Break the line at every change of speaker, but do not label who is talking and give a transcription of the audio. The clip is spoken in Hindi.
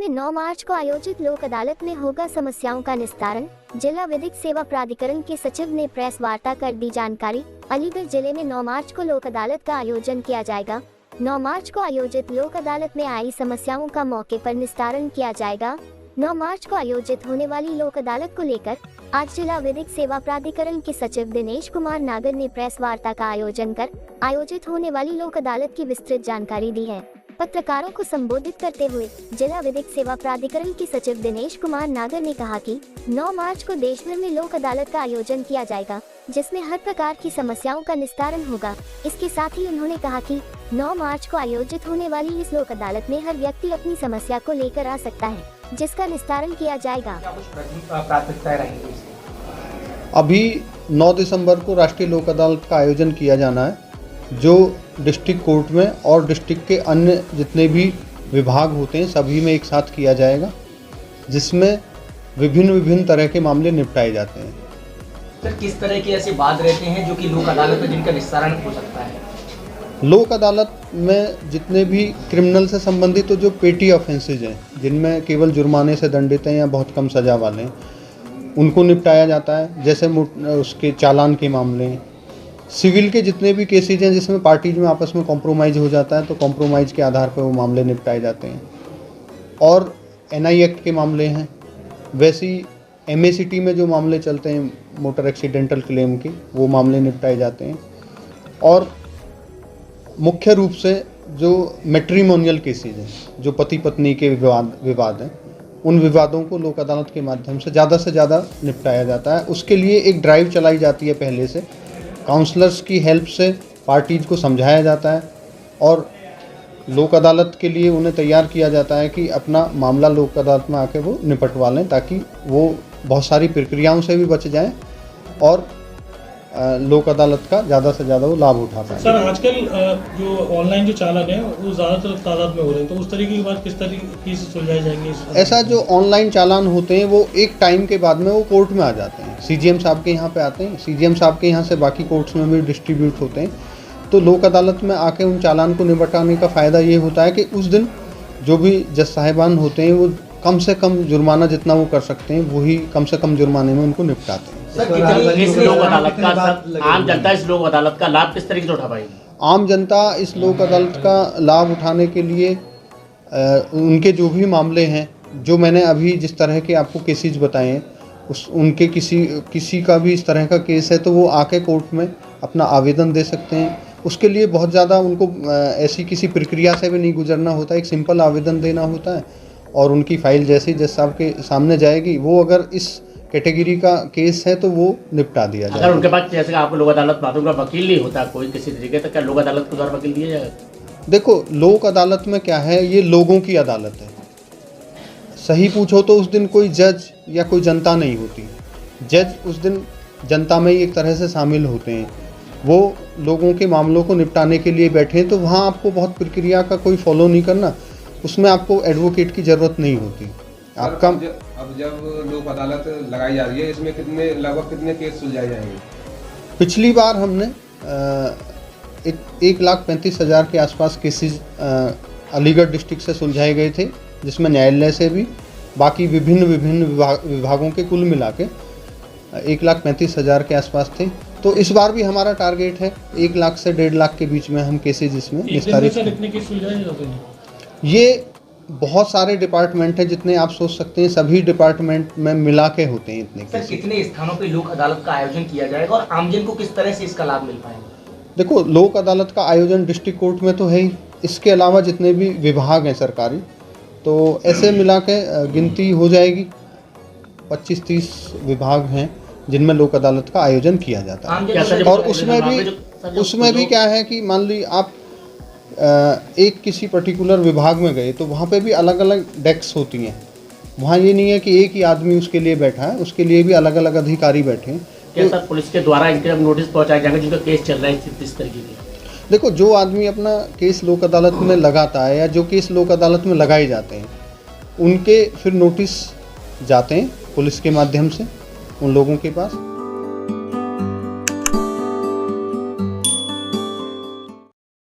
में 9 मार्च को आयोजित लोक अदालत में होगा समस्याओं का निस्तारण। जिला विधिक सेवा प्राधिकरण के सचिव ने प्रेस वार्ता कर दी जानकारी। अलीगढ़ जिले में 9 मार्च को लोक अदालत का आयोजन किया जाएगा। 9 मार्च को आयोजित लोक अदालत में आई समस्याओं का मौके पर निस्तारण किया जाएगा। 9 मार्च को आयोजित होने वाली लोक अदालत को लेकर आज जिला विधिक सेवा प्राधिकरण के सचिव दिनेश कुमार नागर ने प्रेस वार्ता का आयोजन कर आयोजित होने वाली लोक अदालत की विस्तृत जानकारी दी है। पत्रकारों को संबोधित करते हुए जिला विधिक सेवा प्राधिकरण के सचिव दिनेश कुमार नागर ने कहा कि 9 मार्च को देश भर में लोक अदालत का आयोजन किया जाएगा, जिसमें हर प्रकार की समस्याओं का निस्तारण होगा। इसके साथ ही उन्होंने कहा कि 9 मार्च को आयोजित होने वाली इस लोक अदालत में हर व्यक्ति अपनी समस्या को लेकर आ सकता है, जिसका निस्तारण किया जाएगा।
अभी 9 दिसंबर को राष्ट्रीय लोक अदालत का आयोजन किया जाना है, जो डिस्ट्रिक्ट कोर्ट में और डिस्ट्रिक्ट के अन्य जितने भी विभाग होते हैं सभी में एक साथ किया जाएगा, जिसमें विभिन्न तरह के मामले निपटाए जाते हैं।
सर, किस तरह के ऐसे वाद रहते हैं जो कि लोक अदालत में जिनका निस्तारण हो सकता है?
लोक अदालत में जितने भी क्रिमिनल से संबंधित तो जो पेटी ऑफेंसेज हैं, जिनमें केवल जुर्माने से दंडित हैं या बहुत कम सजा वाले हैं, उनको निपटाया जाता है। जैसे उसके चालान के मामले, सिविल के जितने भी केसेज हैं जिसमें पार्टीज में आपस में कॉम्प्रोमाइज़ हो जाता है, तो कॉम्प्रोमाइज़ के आधार पर वो मामले निपटाए जाते हैं। और एनआई एक्ट के मामले हैं। वैसे ही एमएसीटी में जो मामले चलते हैं मोटर एक्सीडेंटल क्लेम के, वो मामले निपटाए जाते हैं। और मुख्य रूप से जो मैट्रिमोनियल केसेज हैं, जो पति पत्नी के विवाद हैं, उन विवादों को लोक अदालत के माध्यम से ज़्यादा निपटाया जाता है। उसके लिए एक ड्राइव चलाई जाती है पहले से। काउंसलर्स की हेल्प से पार्टीज को समझाया जाता है और लोक अदालत के लिए उन्हें तैयार किया जाता है कि अपना मामला लोक अदालत में आके वो निपटवा लें, ताकि वो बहुत सारी प्रक्रियाओं से भी बच जाएं और लोक अदालत का ज़्यादा से ज़्यादा वो लाभ उठा पाएं।
सर, आजकल जो ऑनलाइन जो चालान है वो ज़्यादातर तादाद में हो रहे हैं, तो उस तरीके की बात किस तरीके से सुलझाई जाएंगी?
ऐसा जो ऑनलाइन चालान होते हैं वो एक टाइम के बाद में वो कोर्ट में आ जाते हैं। सीजीएम साहब के यहाँ पे आते हैं, सीजीएम साहब के यहाँ से बाकी कोर्ट्स में भी डिस्ट्रीब्यूट होते हैं। तो लोक अदालत में आके उन चालान को निपटाने का फ़ायदा ये होता है कि उस दिन जो भी जज साहिबान होते हैं वो कम से कम जुर्माना जितना वो कर सकते हैं, वही कम से कम जुर्माने में उनको निपटाते हैं।
इस लोक अदालत का आम जनता इस लोक अदालत का लाभ किस तरीके से उठा पाएगी? आम जनता
इस लोक अदालत का लाभ उठाने के लिए उनके जो भी मामले हैं, जो मैंने अभी जिस तरह के आपको केसेज बताए हैं, उनके किसी का भी इस तरह का केस है तो वो आके कोर्ट में अपना आवेदन दे सकते हैं। उसके लिए बहुत ज़्यादा उनको ऐसी किसी प्रक्रिया से भी नहीं गुजरना होता है। एक सिंपल आवेदन देना होता है और उनकी फ़ाइल जैसे ही जज साहब के सामने जाएगी, वो अगर इस कैटेगरी का केस है तो वो निपटा दिया जाएगा।
अगर उनके पास जैसे आपको लोक अदालत माध्यम का वकील नहीं होता कोई किसी तरीके तक, क्या लोक अदालत के द्वारा वकील दिया जाएगा?
देखो, लोक अदालत में क्या है, ये लोगों की अदालत है। सही पूछो तो उस दिन कोई जज या कोई जनता नहीं होती। जज उस दिन जनता में ही एक तरह से शामिल होते हैं। वो लोगों के मामलों को निपटाने के लिए बैठे हैं, तो वहाँ आपको बहुत प्रक्रिया का कोई फॉलो नहीं करना, उसमें आपको एडवोकेट की ज़रूरत नहीं होती। आपका
अब जब लोक अदालत लगाई जा रही है, इसमें लगभग कितने केस सुलझाए जाएंगे?
पिछली बार हमने 1,35,000 के आसपास केसेस अलीगढ़ डिस्ट्रिक्ट से सुलझाए गए थे, जिसमें न्यायालय से भी बाकी विभिन्न विभागों के कुल मिला के 1,35,000 के आसपास थे। तो इस बार भी हमारा टारगेट है 1 लाख से 1.5 लाख के बीच में हम केसेज इसमें निस्तारित करें। ये बहुत सारे डिपार्टमेंट हैं, जितने आप सोच सकते हैं सभी डिपार्टमेंट में मिला के होते हैं इतने केसेज।
कितने स्थानों पे लोक अदालत का आयोजन किया जाएगा और आमजन को किस तरह से इसका लाभ मिल पाएगा? देखो,
लोक अदालत का आयोजन डिस्ट्रिक्ट कोर्ट में तो है ही, इसके अलावा जितने भी विभाग हैं सरकारी, तो ऐसे मिला के गिनती हो जाएगी 25-30 विभाग हैं जिनमें लोक अदालत का आयोजन किया जाता है। और उसमें भी क्या है कि मान ली आप एक किसी पर्टिकुलर विभाग में गए तो वहाँ पे भी अलग अलग डेस्क होती हैं। वहाँ ये नहीं है कि एक ही आदमी उसके लिए बैठा है, उसके लिए भी अलग अलग अधिकारी बैठे हैं।
क्या सर पुलिस के द्वारा इनके नोटिस पहुँचाए जाएंगे जिनका केस चल रहा है इस तरीके के?
देखो, जो आदमी अपना केस लोक अदालत में लगाता है या जो केस लोक अदालत में लगाए जाते हैं, उनके फिर नोटिस जाते हैं पुलिस के माध्यम से उन लोगों के पास।